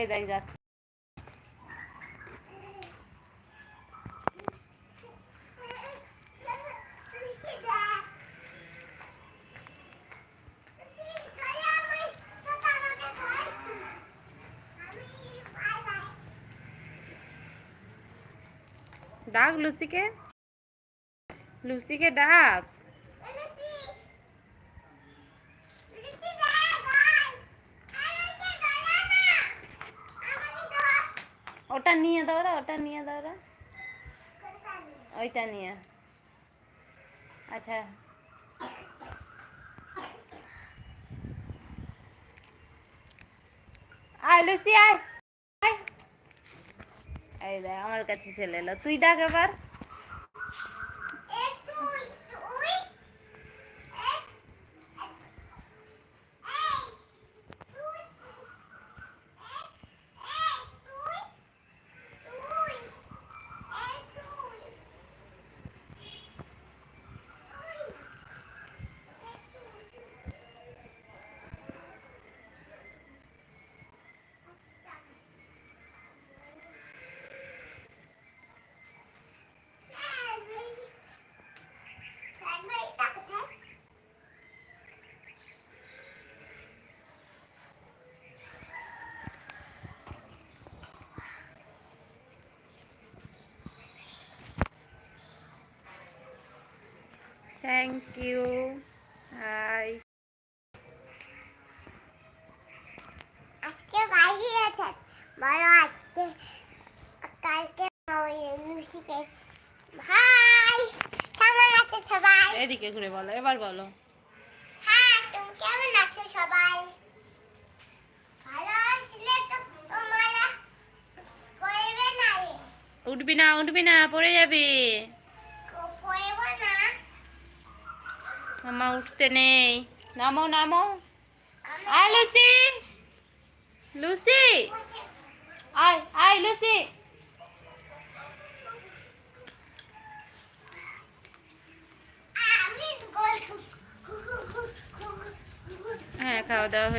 এই দেখ যাচ্ছে। ডাক লুসিকে, লুসিকে ডাক। ওটা নিয়ে দাও রে, ওটা নিয়ে দাও রে, ওইটা নিয়ে। আচ্ছা আয় লুসি আয়। এই দেখ আমার কাছে চলে এলো, তুই ডাক এবার। Thank you. হাই। আজকে বাইরে আছে বড়, আজকে কালকে লুসিকে ভাই কেমন আছে সবাই? এদিকে ঘুরে বলো, এবার বলো। হ্যাঁ তুমি কেমন আছো সবাই? ভালো আসলে তো তোমরা পড়বে না রে। উঠবি না, উঠবি না, পড়ে যাবি। পড়বো না। মামা উঠতে নেই, নামো নামো। আয় লুসি, লুসি আয় আয় লুসি। আমি হ্যাঁ খাওয়া দাওয়া হয়ে